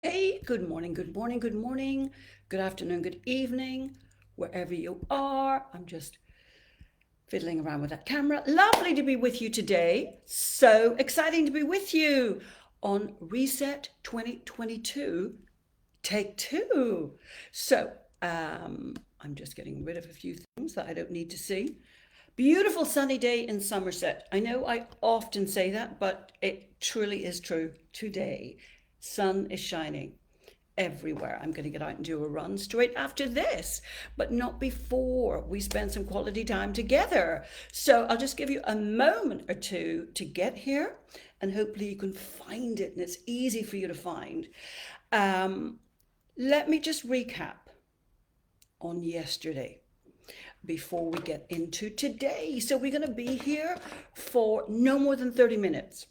Hey, good morning, good morning, good morning, good afternoon, good evening, wherever you are. I'm just fiddling around with that camera. Lovely to be with you today. So exciting to be with you on Reset 2022, take two. So, I'm just getting rid of a few things that I don't need to see. Beautiful sunny day in Somerset. I know I often say that, but it truly is true today. Sun is shining everywhere. I'm going to get out and do a run straight after this, but not before we spend some quality time together. So I'll just give you a moment or two to get here, and hopefully you can find it and it's easy for you to find. Um, Let me just recap on yesterday before we get into today. So we're going to be here for no more than 30 minutes.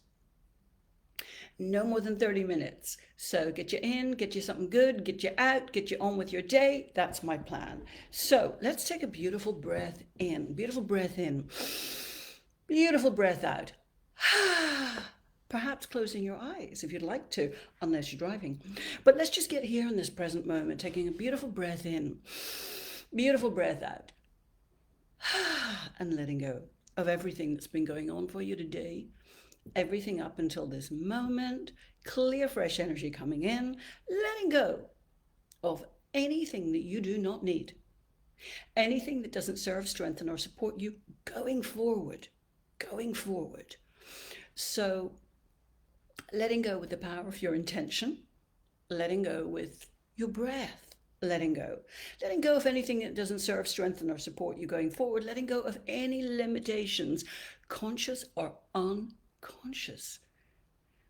No more than 30 minutes. So get you in, get you something good, get you out, get you on with your day. That's my plan. So let's take a beautiful breath in, beautiful breath in, beautiful breath out. Perhaps closing your eyes if you'd like to, unless you're driving. But let's just get here in this present moment, taking a beautiful breath in, beautiful breath out, and letting go of everything that's been going on for you today, everything up until this moment, clear, fresh energy coming in, letting go of anything that you do not need, anything that doesn't serve, strengthen, or support you going forward, going forward. So, letting go with the power of your intention, letting go with your breath, letting go. Letting go of anything that doesn't serve, strengthen, or support you going forward, letting go of any limitations, conscious or unconscious,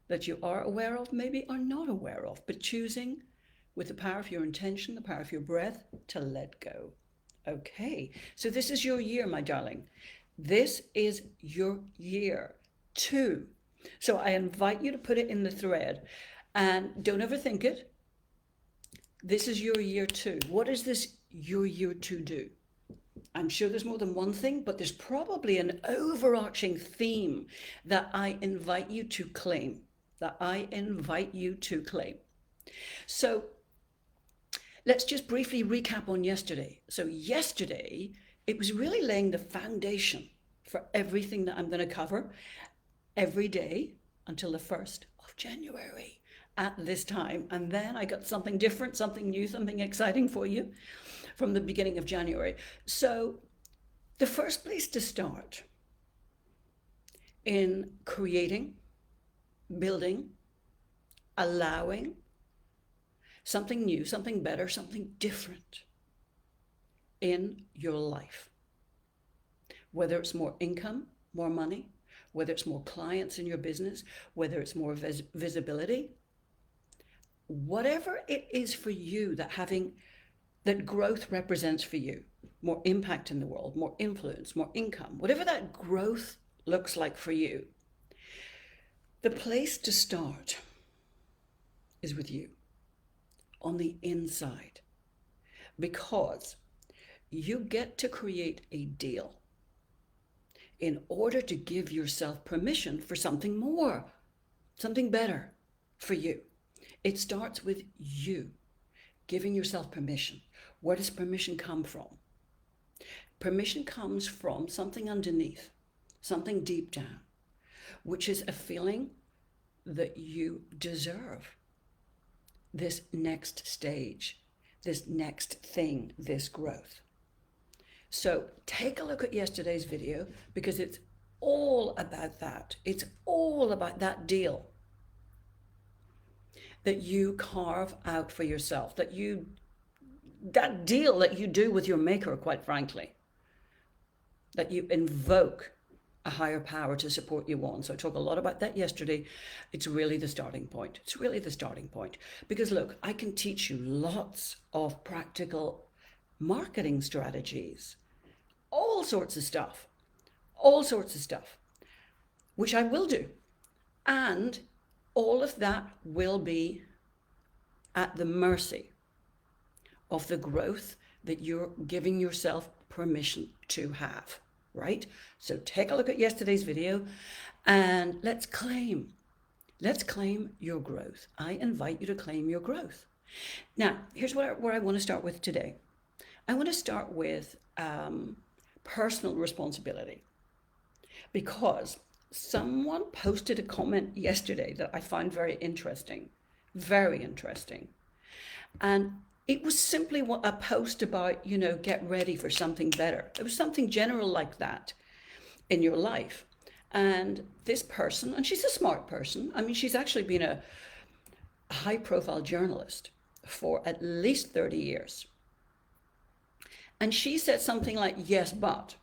that you are aware of, maybe are not aware of, but choosing with the power of your intention, the power of your breath, to let go. Okay, so this is your year, my darling. This is your year two. So I invite you to put it in the thread and don't overthink it. This is your year two. What is this your year two do? I'm sure there's more than one thing, but there's probably an overarching theme that I invite you to claim. That I invite you to claim. So let's just briefly recap on yesterday. So, yesterday, it was really laying the foundation for everything that I'm going to cover every day until the 1st of January at this time. And then I got something different, something new, something exciting for you from the beginning of January. So, the first place to start in creating, building, allowing something new, something better, something different in your life, whether it's more income, more money, whether it's more clients in your business, whether it's more visibility, whatever it is for you that growth represents for you, more impact in the world, more influence, more income, whatever that growth looks like for you, the place to start is with you on the inside, because you get to create a deal in order to give yourself permission for something more, something better for you. It starts with you giving yourself permission. Where does permission come from? Permission comes from something underneath, something deep down, which is a feeling that you deserve this next stage, this next thing, this growth. So take a look at yesterday's video, because it's all about that. It's all about that deal that you carve out for yourself, that deal that you do with your maker, quite frankly, that you invoke a higher power to support you on. So I talked a lot about that yesterday. It's really the starting point. It's really the starting point. Because look, I can teach you lots of practical marketing strategies, all sorts of stuff, which I will do. And all of that will be at the mercy of the growth that you're giving yourself permission to have, right? So take a look at yesterday's video and let's claim Let's claim your growth. I invite you to claim your growth. Now, here's where I want to start with today. I want to start with personal responsibility, because someone posted a comment yesterday that I found very interesting. Very interesting. And it was simply a post about, get ready for something better. It was something general like that in your life. And this person, and she's a smart person. I mean, she's actually been a high profile journalist for at least 30 years. And she said something like, yes, but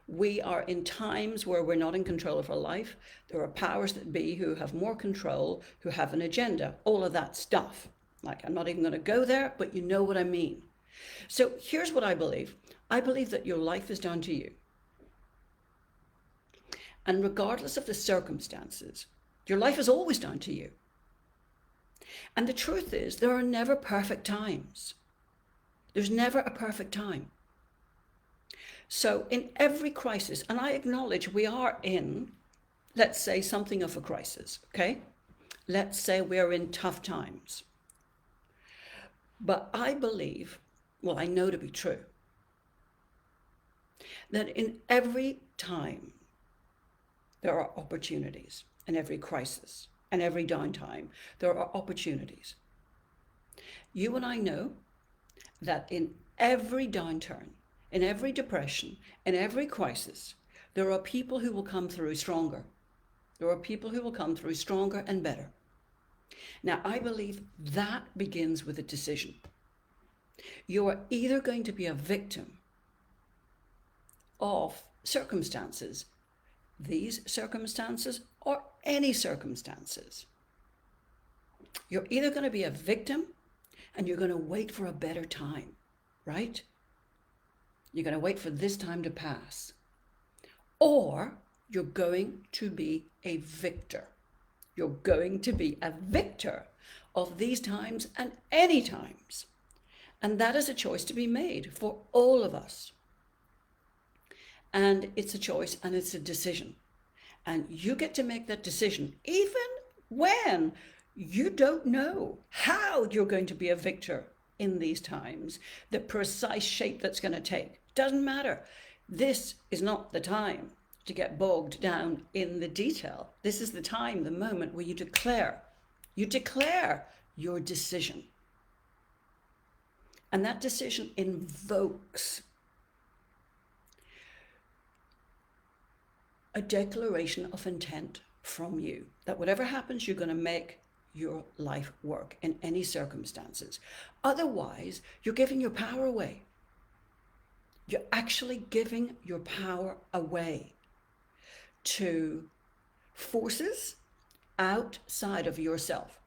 we are in times where we're not in control of our life. There are powers that be who have more control, who have an agenda, all of that stuff. Like, I'm not even going to go there, but you know what I mean. So here's what I believe. I believe that your life is down to you. And regardless of the circumstances, your life is always down to you. And the truth is, there are never perfect times. There's never a perfect time. So in every crisis, and I acknowledge we are in, let's say, something of a crisis, okay? Let's say we're in tough times. But I believe, well, I know to be true, that in every time there are opportunities. In every crisis and every downtime, there are opportunities. You and I know that in every downturn, in every depression, in every crisis, there are people who will come through stronger. There are people who will come through stronger and better. Now, I believe that begins with a decision. You are either going to be a victim of circumstances, these circumstances, or any circumstances. You're either going to be a victim and you're going to wait for a better time, right? You're going to wait for this time to pass. Or you're going to be a victor. You're going to be a victor of these times and any times. And that is a choice to be made for all of us. And it's a choice and it's a decision. And you get to make that decision even when you don't know how you're going to be a victor in these times, the precise shape that's going to take. Doesn't matter. This is not the time to get bogged down in the detail. This is the time, the moment where you declare your decision. And that decision invokes a declaration of intent from you that whatever happens, you're going to make your life work in any circumstances. Otherwise, you're giving your power away. You're actually giving your power away to forces outside of yourself.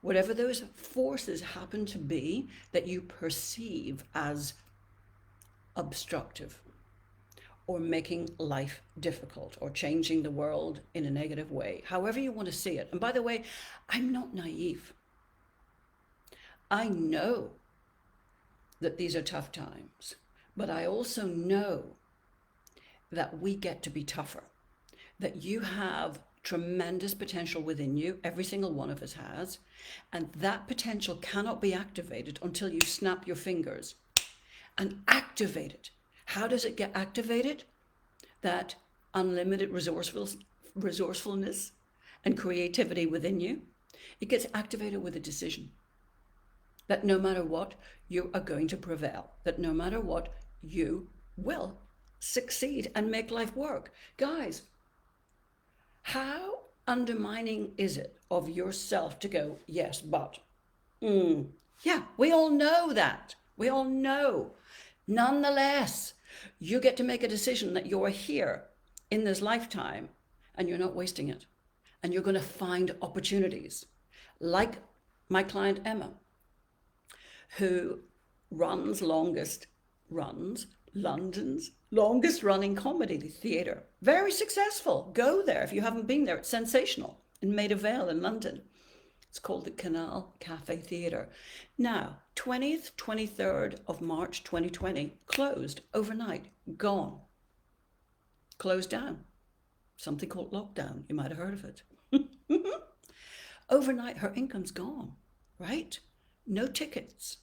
Whatever those forces happen to be that you perceive as obstructive, or making life difficult, or changing the world in a negative way, however you want to see it. And by the way, I'm not naive. I know that these are tough times, but I also know that we get to be tougher, that you have tremendous potential within you. Every single one of us has. And that potential cannot be activated until you snap your fingers and activate it. How does it get activated? That unlimited resourcefulness and creativity within you. It gets activated with a decision. That no matter what, you are going to prevail. That no matter what, you will succeed and make life work. Guys, how undermining is it of yourself to go, yes, but? Yeah, we all know that. We all know. Nonetheless, you get to make a decision that you're here in this lifetime and you're not wasting it. And you're going to find opportunities. Like my client Emma, who runs London's longest running comedy theatre. Very successful. Go there if you haven't been there. It's sensational. In Maida Vale in London. It's called the Canal Cafe Theatre. Now, 20th, 23rd of March 2020, closed overnight, gone, closed down. something called lockdown. You might have heard of it. Overnight, her income's gone, right? No tickets,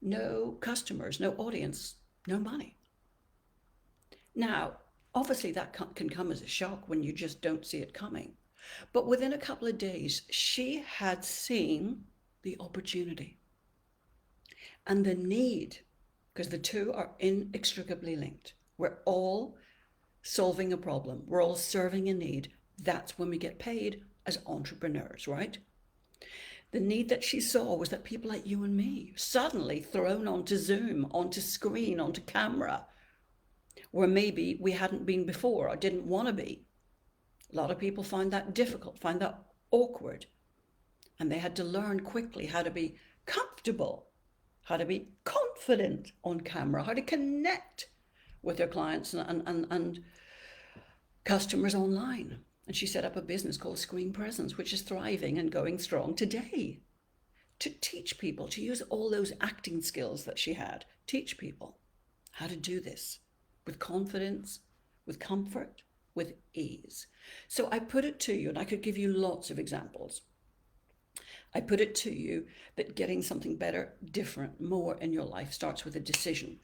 no customers, no audience, no money. Now, obviously, that can come as a shock when you just don't see it coming. But within a couple of days, she had seen the opportunity and the need, because the two are inextricably linked. We're all solving a problem, we're all serving a need. That's when we get paid as entrepreneurs, right? The need that she saw was that people like you and me, suddenly thrown onto Zoom, onto screen, onto camera, where maybe we hadn't been before or didn't want to be. A lot of people find that difficult, find that awkward. And they had to learn quickly how to be comfortable, how to be confident on camera, how to connect with their clients and customers online. And she set up a business called Screen Presence, which is thriving and going strong today, to teach people to use all those acting skills that she had, teach people how to do this with confidence, with comfort, with ease. So I put it to you, and I could give you lots of examples. I put it to you that getting something better, different, more in your life starts with a decision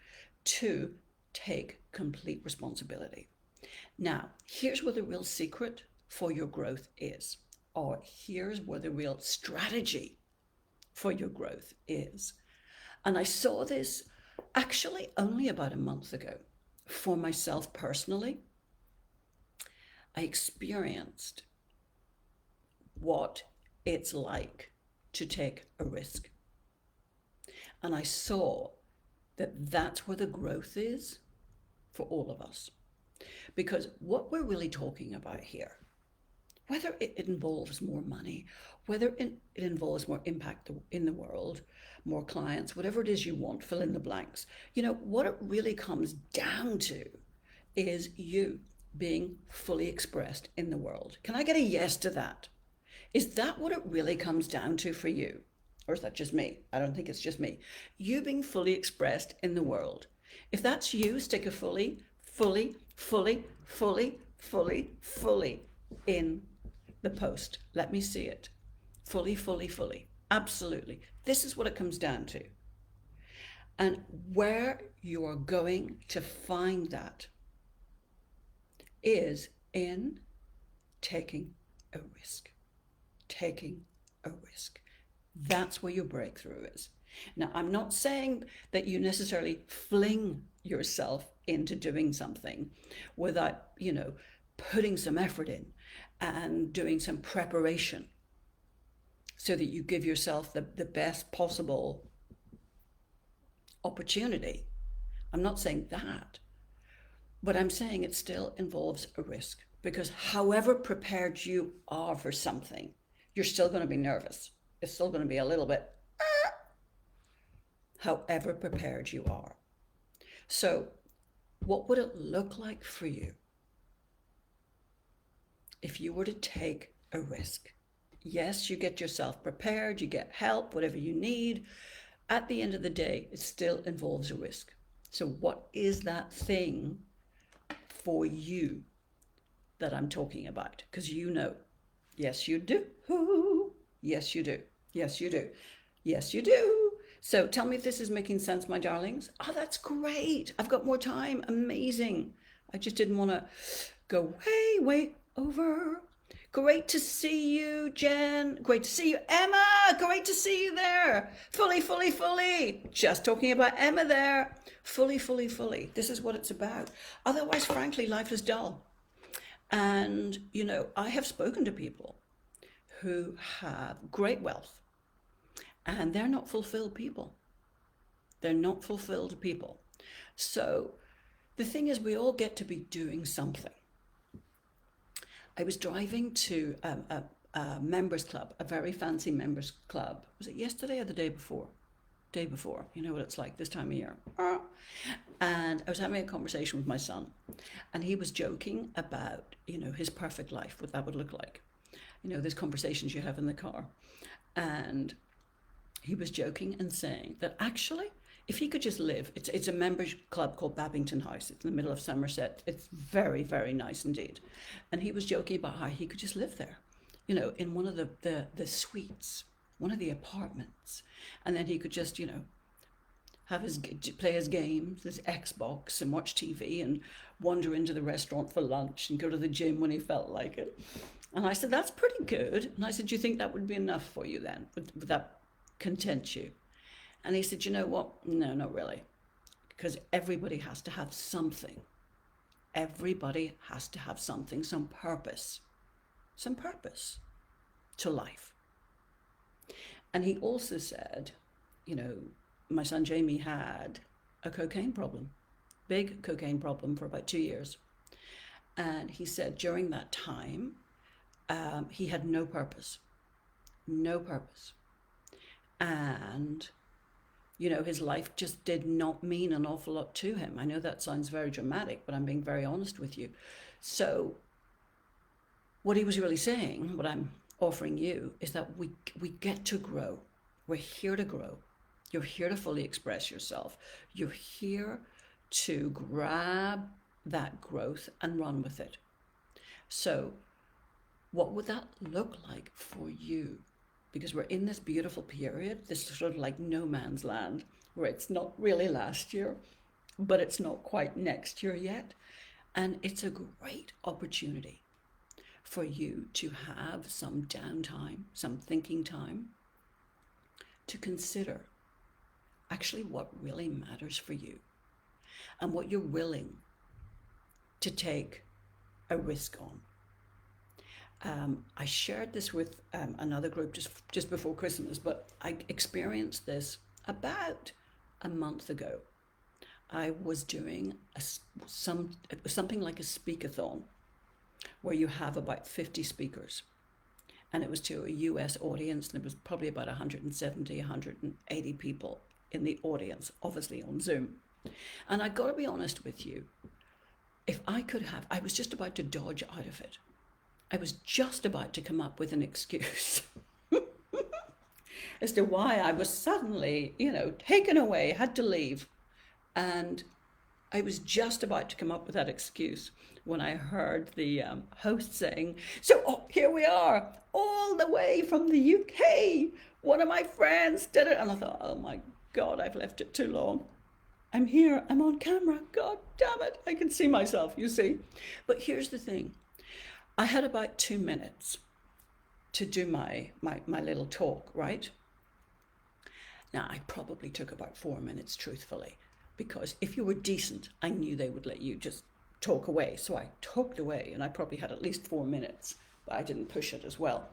to take complete responsibility. Now, here's where the real secret for your growth is, or here's where the real strategy for your growth is. And I saw this actually only about a month ago. For myself personally, I experienced what it's like to take a risk. And I saw that that's where the growth is for all of us. Because what we're really talking about here, whether it involves more money, whether it involves more impact in the world, more clients, whatever it is you want, fill in the blanks. What it really comes down to is you being fully expressed in the world. Can I get a yes to that? Is that what it really comes down to for you? Or is that just me? I don't think it's just me. You being fully expressed in the world. If that's you, stick a fully in the post. Let me see it. Fully. Absolutely. This is what it comes down to. And where you are going to find that is in taking a risk. Taking a risk. That's where your breakthrough is. Now, I'm not saying that you necessarily fling yourself into doing something without, putting some effort in and doing some preparation so that you give yourself the best possible opportunity. I'm not saying that, but I'm saying it still involves a risk, because however prepared you are for something, you're still going to be nervous. It's still going to be a little bit, however prepared you are. So what would it look like for you if you were to take a risk? Yes, you get yourself prepared, you get help, whatever you need. At the end of the day, it still involves a risk. So what is that thing for you that I'm talking about? Because yes, you do. Yes, you do. Yes, you do. Yes, you do. So tell me if this is making sense, my darlings. Oh, that's great. I've got more time. Amazing. I just didn't want to go way over. Great to see you, Jen. Great to see you, Emma. Great to see you there. Fully. Just talking about Emma there. Fully. This is what it's about. Otherwise, frankly, life is dull. And, I have spoken to people who have great wealth, and they're not fulfilled people. They're not fulfilled people. So the thing is, we all get to be doing something. I was driving to a members club, a very fancy members club. Was it yesterday or the day before? Day before. You know what it's like this time of year. And I was having a conversation with my son, and he was joking about, his perfect life, what that would look like. These conversations you have in the car. And he was joking and saying that actually, If he could just live, it's a members club called Babington House. It's in the middle of Somerset. It's very, very nice indeed. And he was joking about how he could just live there, in one of the suites, one of the apartments. And then he could just, play his games, his Xbox, and watch TV, and wander into the restaurant for lunch and go to the gym when he felt like it. And I said, that's pretty good. And I said, do you think that would be enough for you then? Would that content you? And he said, you know what? No, not really. Because everybody has to have something. Everybody has to have something, some purpose to life. And he also said, my son Jamie had a cocaine problem, big cocaine problem for about 2 years. And he said during that time, he had no purpose. And, his life just did not mean an awful lot to him. I know that sounds very dramatic, but I'm being very honest with you. So what he was really saying, what I'm offering you, is that we get to grow. We're here to grow. You're here to fully express yourself. You're here to grab that growth and run with it. So what would that look like for you? Because we're in this beautiful period, this sort of like no man's land, where it's not really last year, but it's not quite next year yet. And it's a great opportunity for you to have some downtime, some thinking time, to consider actually what really matters for you and what you're willing to take a risk on. I shared this with another group just before Christmas, but I experienced this about a month ago. I was doing something like a speakathon, where you have about 50 speakers. And it was to a US audience, and it was probably about 170, 180 people in the audience, obviously on Zoom. And I got to be honest with you, if I could have, I was just about to dodge out of it. I was just about to come up with an excuse as to why I was suddenly, taken away, had to leave. And I was just about to come up with that excuse when I heard the host saying, so here we are, all the way from the UK. One of my friends did it. And I thought, oh my God, I've left it too long. I'm here, I'm on camera. God damn it, I can see myself, you see. But here's the thing. I had about 2 minutes to do my little talk, right? Now, I probably took about 4 minutes, truthfully, because if you were decent, I knew they would let you just talk away. So I talked away, and I probably had at least 4 minutes, but I didn't push it as well.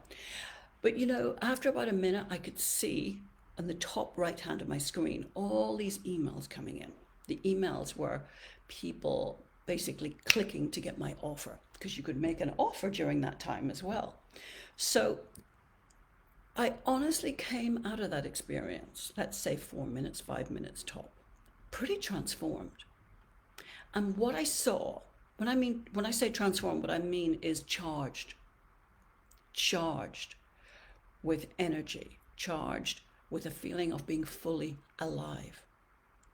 But, after about a minute, I could see on the top right hand of my screen all these emails coming in. The emails were people basically clicking to get my offer, because you could make an offer during that time as well. So I honestly came out of that experience, let's say 4 minutes, 5 minutes top, pretty transformed. And what I saw, when I say transformed, what I mean is charged with energy, charged with a feeling of being fully alive.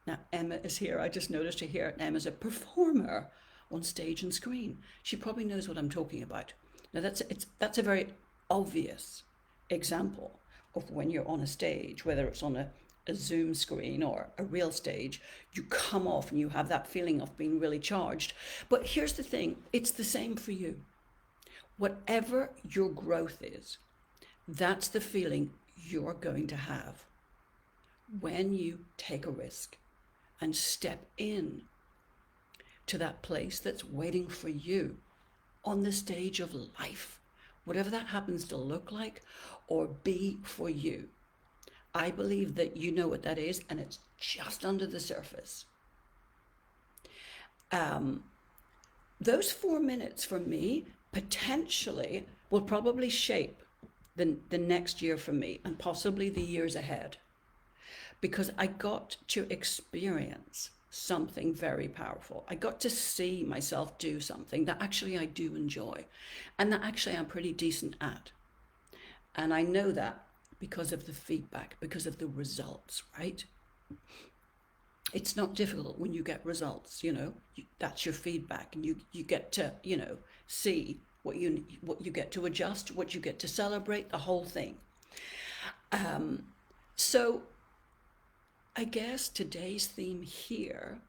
Now, Emma is here. I just noticed her here. Emma's a performer on stage and screen. She probably knows what I'm talking about. Now, that's a very obvious example of when you're on a stage, whether it's on a Zoom screen or a real stage, you come off and you have that feeling of being really charged. But here's the thing, it's the same for you. Whatever your growth is, that's the feeling you're going to have when you take a risk and step in to that place that's waiting for you on the stage of life, whatever that happens to look like or be for you. I believe that you know what that is, and it's just under the surface. Those 4 minutes for me potentially will probably shape the next year for me, and possibly the years ahead, because I got to experience something very powerful. I got to see myself do something that actually I do enjoy, and that actually I'm pretty decent at. And I know that because of the feedback, because of the results, right? It's not difficult when you get results, that's your feedback, and you get to, see what you get to adjust, what you get to celebrate, the whole thing. So I guess today's theme here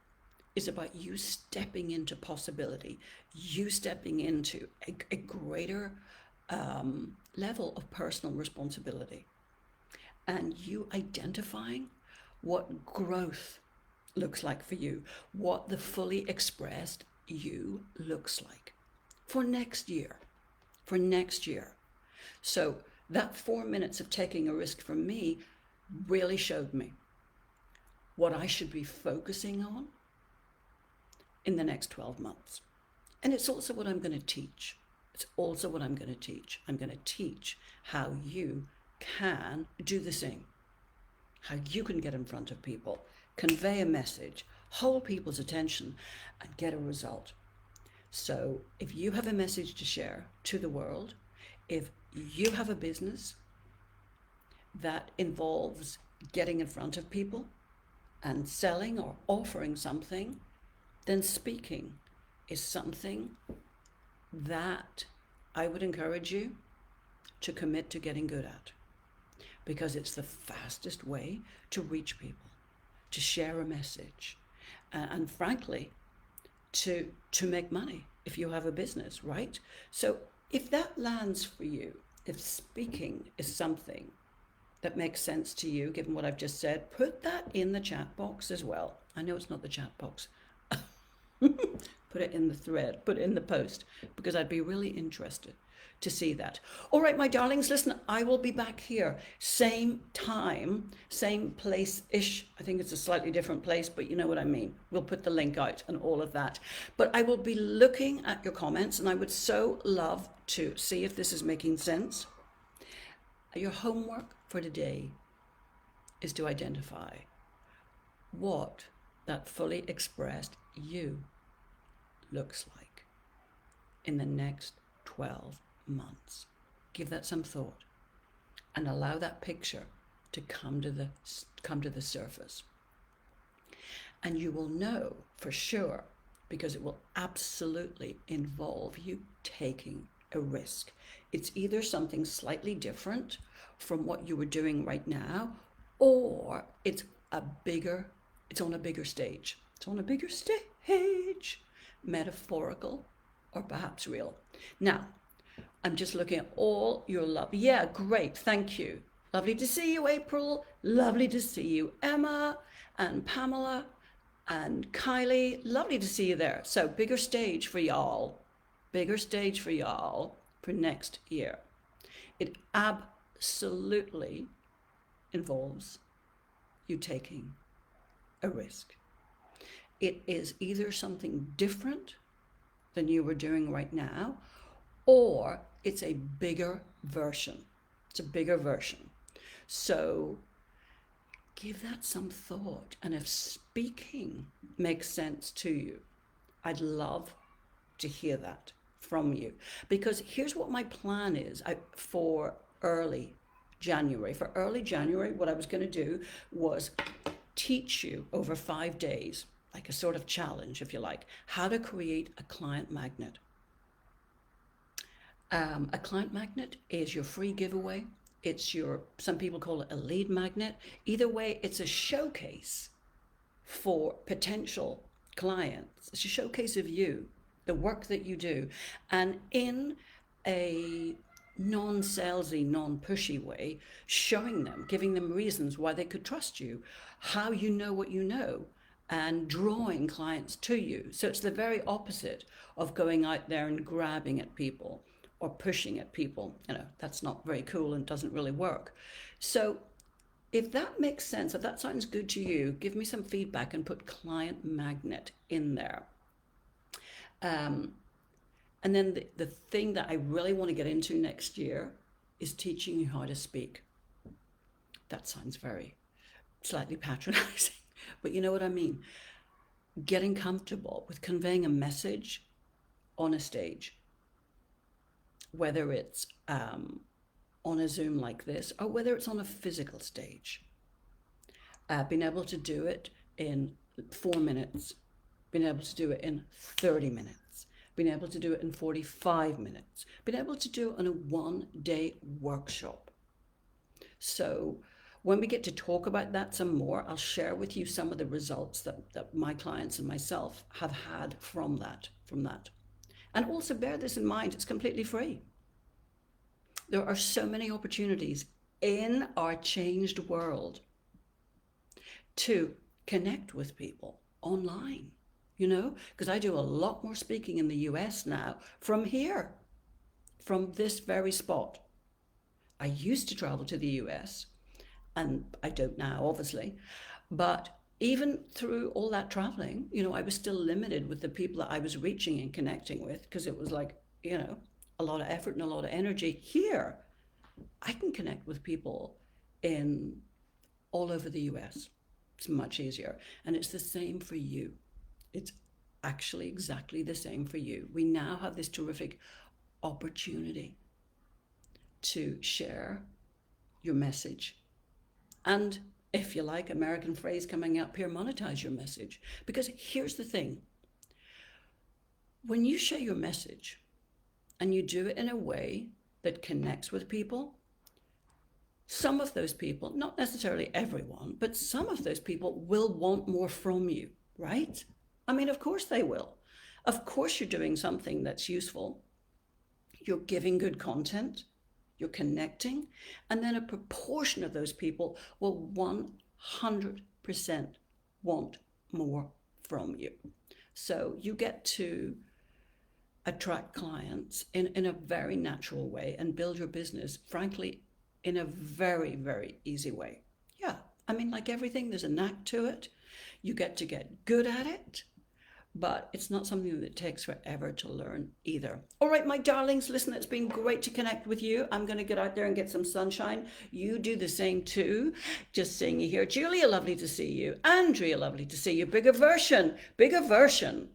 is about you stepping into possibility, you stepping into a greater level of personal responsibility, and you identifying what growth looks like for you, what the fully expressed you looks like for next year. For next year. So that 4 minutes of taking a risk for me really showed me what I should be focusing on in the next 12 months. And it's also what I'm going to teach. It's also what I'm going to teach. I'm going to teach how you can do the same, how you can get in front of people, convey a message, hold people's attention, and get a result. So if you have a message to share to the world, if you have a business that involves getting in front of people and selling or offering something, then speaking is something that I would encourage you to commit to getting good at, because it's the fastest way to reach people, to share a message, and frankly, to make money if you have a business, right? So if that lands for you, if speaking is something that makes sense to you, given what I've just said, put that in the chat box as well. I know it's not the chat box. Put it in the thread, put it in the post, because I'd be really interested to see that. All right, my darlings, listen, I will be back here, same time, same place-ish. I think it's a slightly different place, but you know what I mean. We'll put the link out and all of that. But I will be looking at your comments, and I would so love to see if this is making sense. Your homework for today is to identify what that fully expressed you looks like in the next 12 months. Give that some thought and allow that picture to come to the surface. And you will know for sure, because it will absolutely involve you taking a risk. It's either something slightly different from what you were doing right now, or it's on a bigger stage. It's on a bigger stage, metaphorical or perhaps real. Now, I'm just looking at all your love. Yeah, great. Thank you. Lovely to see you, April. Lovely to see you, Emma and Pamela and Kylie. Lovely to see you there. So bigger stage for y'all. Bigger stage for y'all for next year. It absolutely involves you taking a risk. It is either something different than you were doing right now, or it's a bigger version. It's a bigger version. So give that some thought. And if speaking makes sense to you, I'd love to hear that from you. Because here's what my plan is for early January. For early January, what I was going to do was teach you over 5 days, like a sort of challenge, if you like, how to create a client magnet. A client magnet is your free giveaway. It's some people call it a lead magnet. Either way, it's a showcase for potential clients. It's a showcase of you, the work that you do. And in a non-salesy, non-pushy way, showing them, giving them reasons why they could trust you, how you know what you know, and drawing clients to you. So it's the very opposite of going out there and grabbing at people or pushing at people. That's not very cool and doesn't really work. So if that makes sense, if that sounds good to you, give me some feedback and put client magnet in there. And then the thing that I really want to get into next year is teaching you how to speak. That sounds very slightly patronizing, but you know what I mean. Getting comfortable with conveying a message on a stage, whether it's on a Zoom like this or whether it's on a physical stage. Being able to do it in 4 minutes, being able to do it in 30 minutes, being able to do it in 45 minutes, being able to do it on a 1 day workshop. So when we get to talk about that some more, I'll share with you some of the results that my clients and myself have had from that. And also bear this in mind, it's completely free. There are so many opportunities in our changed world to connect with people online, because I do a lot more speaking in the US now from here, from this very spot. I used to travel to the US, and I don't now, obviously, but even through all that traveling, I was still limited with the people that I was reaching and connecting with, because it was like, a lot of effort and a lot of energy. Here, I can connect with people in all over the US. It's much easier. And it's the same for you. It's actually exactly the same for you. We now have this terrific opportunity to share your message. And if you like, American phrase coming up here, monetize your message. Because here's the thing. When you share your message and you do it in a way that connects with people, some of those people, not necessarily everyone, but some of those people will want more from you, right? I mean, of course they will. Of course you're doing something that's useful. You're giving good content. You're connecting. And then a proportion of those people will 100% want more from you. So you get to attract clients in a very natural way and build your business, frankly, in a very, very easy way. Yeah, I mean, like everything, there's a knack to it. You get to get good at it, but it's not something that takes forever to learn either. All right, my darlings, listen, it's been great to connect with you. I'm going to get out there and get some sunshine. You do the same too. Just seeing you here. Julia, lovely to see you. Andrea, lovely to see you. Bigger version.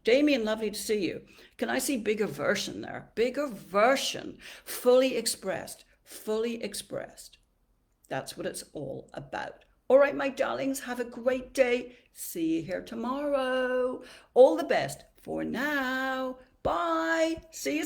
Damien, lovely to see you. Can I see bigger version there? Bigger version. Fully expressed. That's what it's all about. All right, my darlings, have a great day. See you here tomorrow. All the best for now. Bye. See you